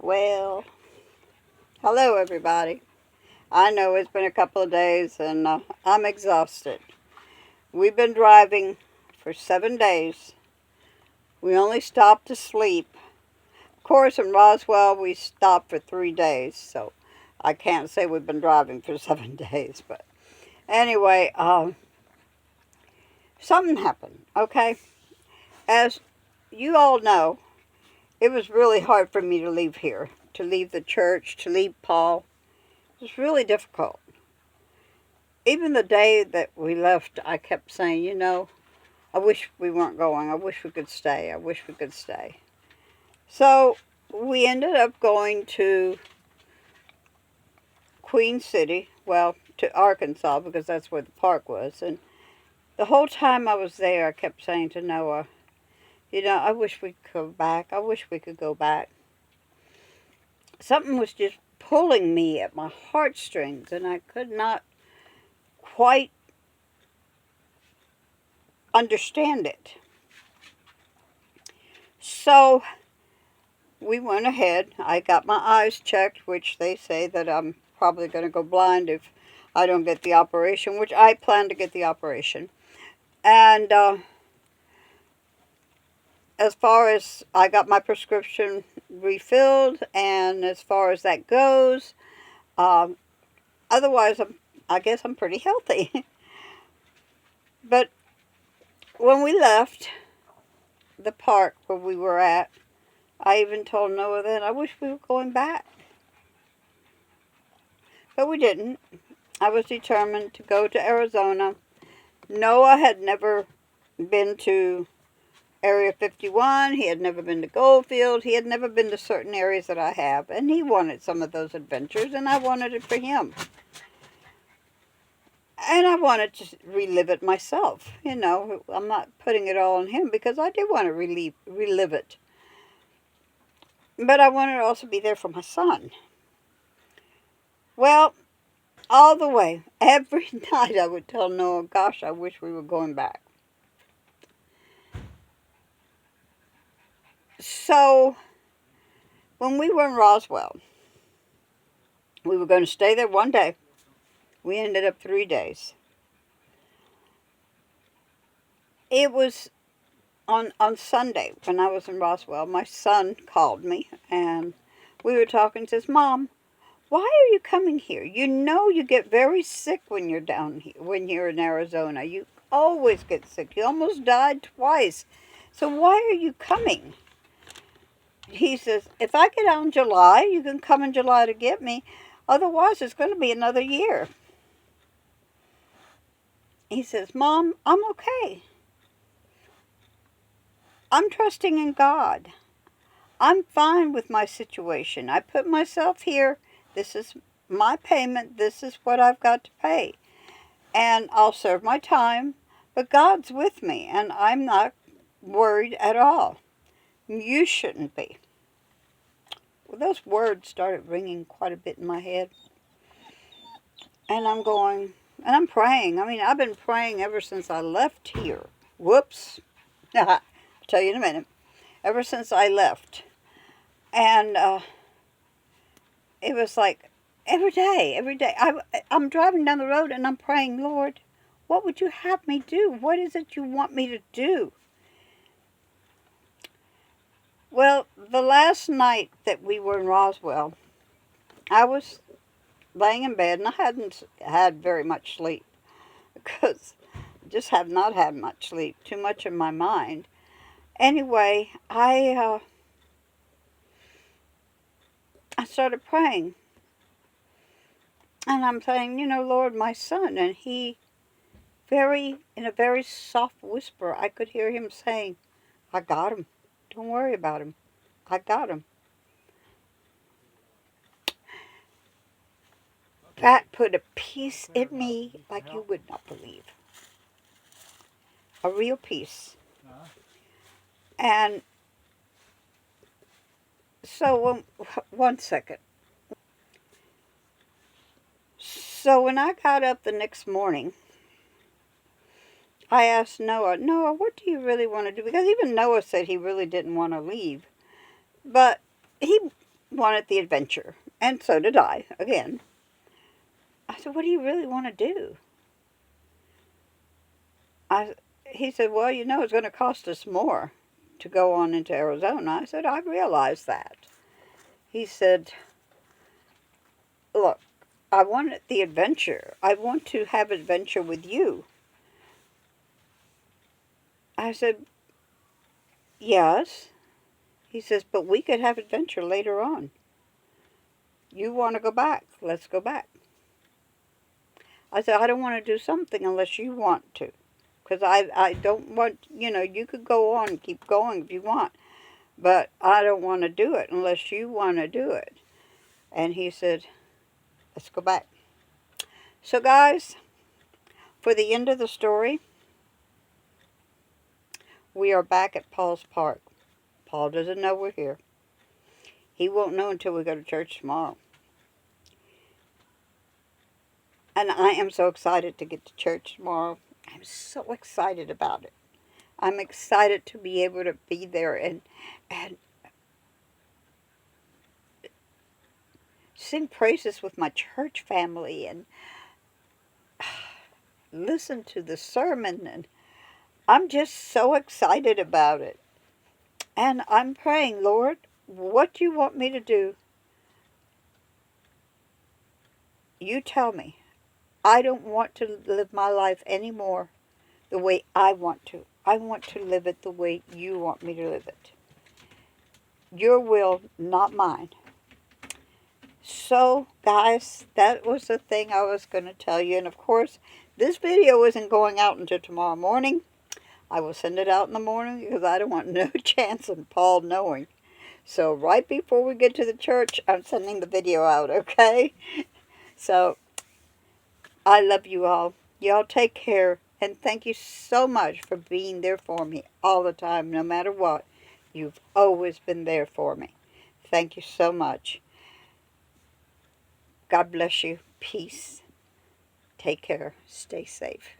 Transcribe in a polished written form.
Well, hello everybody. I know it's been a couple of days and I'm exhausted. We've been driving for 7 days. We only stopped to sleep. Of course, in Roswell, we stopped for 3 days, so I can't say we've been driving for 7 days. But anyway, something happened, okay? As you all know, it was really hard for me to leave here, to leave the church, to leave Paul. It was really difficult. Even the day that we left, I kept saying, I wish we weren't going. I wish we could stay. I wish we could stay. So we ended up going to Queen City, well, to Arkansas, because that's where the park was. And the whole time I was there, I kept saying to Noah, I wish we could go back. I wish we could go back. Something was just pulling me at my heartstrings, and I could not quite understand it. So we went ahead. I got my eyes checked, which they say that I'm probably going to go blind if I don't get the operation, which I plan to get the operation. And as far as I got my prescription refilled, and as far as that goes, otherwise I guess I'm pretty healthy. But when we left the park where we were at, I even told Noah then I wish we were going back. But we didn't. I was determined to go to Arizona. Noah had never been to Area 51. He had never been to Goldfield. He had never been to certain areas that I have. And he wanted some of those adventures, and I wanted it for him. And I wanted to relive it myself. I'm not putting it all on him because I did want to relive it. But I wanted to also be there for my son. Well, all the way, every night I would tell Noah, gosh, I wish we were going back. So, when we were in Roswell, we were going to stay there one day. We ended up 3 days. It was on Sunday when I was in Roswell. My son called me and we were talking and says, Mom, why are you coming here? You get very sick when you're down here, when you're in Arizona. You always get sick. You almost died twice. So why are you coming? He says, if I get out in July, you can come in July to get me. Otherwise, it's going to be another year. He says, Mom, I'm okay. I'm trusting in God. I'm fine with my situation. I put myself here. This is my payment. This is what I've got to pay. And I'll serve my time. But God's with me, and I'm not worried at all. You shouldn't be. Well, those words started ringing quite a bit in my head. And I'm going, and I'm praying. I mean, I've been praying ever since I left here. Whoops. I'll tell you in a minute. Ever since I left. And it was like every day. I'm driving down the road and I'm praying, Lord, what would you have me do? What is it you want me to do? Well, the last night that we were in Roswell, I was laying in bed and I hadn't had very much sleep because I just have not had much sleep, too much in my mind. Anyway, I started praying. And I'm saying, Lord, my son. And he, in a very soft whisper, I could hear him saying, I got him. Don't worry about him. I got him. That put a peace in me like you would not believe. A real peace. And so, one second. So when I got up the next morning, I asked Noah, what do you really want to do? Because even Noah said he really didn't want to leave. But he wanted the adventure. And so did I, again. I said, what do you really want to do? He said, well, you know, it's going to cost us more to go on into Arizona. I said, I realize that. He said, look, I wanted the adventure. I want to have adventure with you. I said, yes. He says, but we could have adventure later on. You want to go back? Let's go back. I said, I don't want to do something unless you want to. Because I don't want, you know, you could go on and keep going if you want. But I don't want to do it unless you want to do it. And he said, let's go back. So guys, for the end of the story, we are back at Paul's Park. Paul doesn't know we're here. He won't know until we go to church tomorrow. And I am so excited to get to church tomorrow. I'm so excited about it. I'm excited to be able to be there and sing praises with my church family and listen to the sermon. And I'm just so excited about it. And I'm praying, Lord, what do you want me to do? You tell me. I don't want to live my life anymore the way I want to. I want to live it the way you want me to live it. Your will, not mine. So, guys, that was the thing I was going to tell you. And, of course, this video isn't going out until tomorrow morning. I will send it out in the morning because I don't want no chance of Paul knowing. So, right before we get to the church, I'm sending the video out, okay? So, I love you all. Y'all take care. And thank you so much for being there for me all the time, no matter what. You've always been there for me. Thank you so much. God bless you. Peace. Take care. Stay safe.